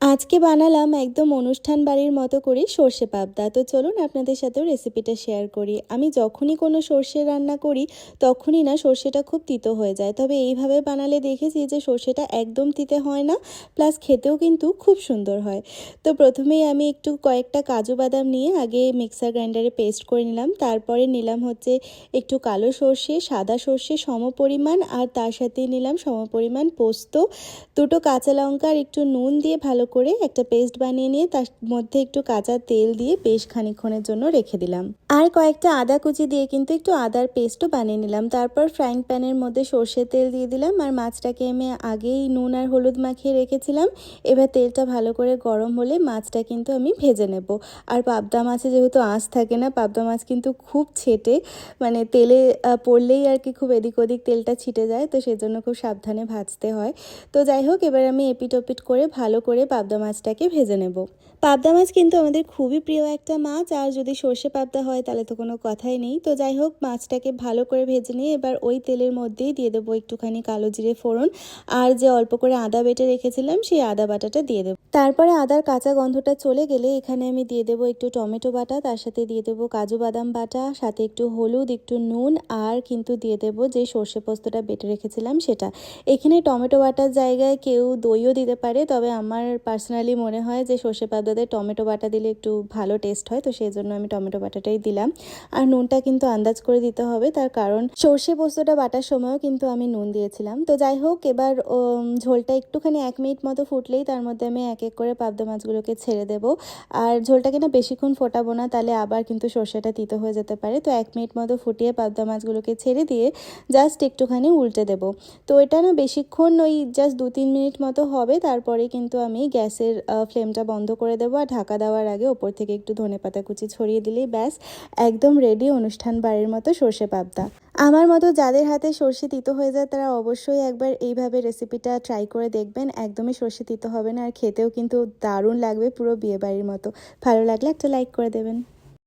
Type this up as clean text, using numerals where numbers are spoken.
আজকে বানালাম একদম অনুষ্ঠান বাড়ির মতো করে সর্ষে পাবদা। তো চলুন আপনাদের সাথেও রেসিপিটা শেয়ার করি। আমি যখনই কোনো সর্ষে রান্না করি তখনই না সর্ষেটা খুব তিতো হয়ে যায়, তবে এইভাবে বানালে দেখেছি যে সর্ষেটা একদম তিতে হয় না, প্লাস খেতেও কিন্তু খুব সুন্দর হয়। তো প্রথমেই আমি একটু কয়েকটা কাজু বাদাম নিয়ে আগে মিক্সার গ্রাইন্ডারে পেস্ট করে নিলাম। তারপরে নিলাম হচ্ছে একটু কালো সর্ষে, সাদা সর্ষে সমপরিমাণ, আর তার সাথে নিলাম সমপরিমাণ পোস্ত, দুটো কাঁচা লঙ্কা আর একটু নুন দিয়ে ভালো করে একটা পেস্ট বানিয়ে নিয়ে তার মধ্যে একটু কাঁচা তেল দিয়ে বেশ খানিকক্ষণের জন্য রেখে দিলাম। আর কয়েকটা আদা কুচি দিয়ে কিন্তু একটু আদার পেস্টও বানিয়ে নিলাম। তারপর ফ্রাইং প্যানের মধ্যে সর্ষের তেল দিয়ে দিলাম, আর মাছটাকে আমি আগেই নুন আর হলুদ মাখিয়ে রেখেছিলাম। এবার তেলটা ভালো করে গরম হলে মাছটা কিন্তু আমি ভেজে নেব। আর পাবদা মাছে যেহেতু আঁশ থাকে না, পাবদা মাছ কিন্তু খুব ছেটে, মানে তেলে পড়লেই আর কি খুব এদিক ওদিক তেলটা ছিটে যায়, তো সেজন্য খুব সাবধানে ভাজতে হয়। তো যাই হোক, এবার আমি এপিট ওপিট করে ভালো করে পাবদা মাছটাকে ভেজে নেব। পাবদা মাছ কিন্তু আমাদের খুবই প্রিয় একটা মাছ, আর যদি সর্ষে পাবদা হয় তাহলে তো কোনো কথাই নেই। তো যাই হোক, মাছটাকে ভালো করে ভেজে নিয়ে এবার ওই তেলের মধ্যেই দিয়ে দেবো একটুখানি কালো জিরে ফোড়ন, আর যে অল্প করে আদা বেটে রেখেছিলাম সেই আদা বাটাটা দিয়ে দেবো। তারপরে আদার কাঁচা গন্ধটা চলে গেলে এখানে আমি দিয়ে দেবো একটু টমেটো বাটা, তার সাথে দিয়ে দেবো কাজু বাদাম বাটা, সাথে একটু হলুদ, একটু নুন, আর কিন্তু দিয়ে দেবো যে সর্ষে পোস্তটা বেটে রেখেছিলাম সেটা। এখানে টমেটো বাটার জায়গায় কেউ দইও দিতে পারে, তবে আমার পার্সোনালি মনে হয় যে সর্ষে পাবদাতে টমেটো বাটা দিলে একটু ভালো টেস্ট হয়, তো সেই জন্য আমি টমেটো বাটাটাই দিলাম। আর নুনটা কিন্তু আন্দাজ করে দিতে হবে, তার কারণ সর্ষে পোস্তটা বাটার সময়ও কিন্তু আমি নুন দিয়েছিলাম। তো যাই হোক, এবার ঝোলটা একটুখানি 1 মিনিট মতো ফুটলেই তার মধ্যে আমি এক এক করে পাবদা মাছগুলোকে ছেড়ে দেবো। আর ঝোলটাকে না বেশিক্ষণ ফোটাবো না, তাহলে আবার কিন্তু সর্ষেটা তিতো হয়ে যেতে পারে। তো 1 মিনিট মতো ফুটিয়ে পাবদা মাছগুলোকে ছেড়ে দিয়ে জাস্ট একটুখানি উল্টে দেবো। তো এটা না বেশিক্ষণ ওই জাস্ট 2-3 মিনিট মতো হবে, তারপরে কিন্তু আমি গ্যাসের ফ্লেমটা বন্ধ করে দেবো। আর ঢাকা দেওয়ার আগে ওপর থেকে একটু ধনেপাতা কুচি ছড়িয়ে দিলেই ব্যাস একদম রেডি অনুষ্ঠান বাড়ির মতো সর্ষে পাবদা। আমার মতো যাদের হাতে সর্ষে তিতো হয়ে যায় তারা অবশ্যই একবার এইভাবে রেসিপিটা ট্রাই করে দেখবেন। একদমই সর্ষে তিতো হবে না, আর খেতেও কিন্তু দারুণ লাগবে, পুরো বিয়েবাড়ির মতো। ভালো লাগলে একটা লাইক করে দেবেন।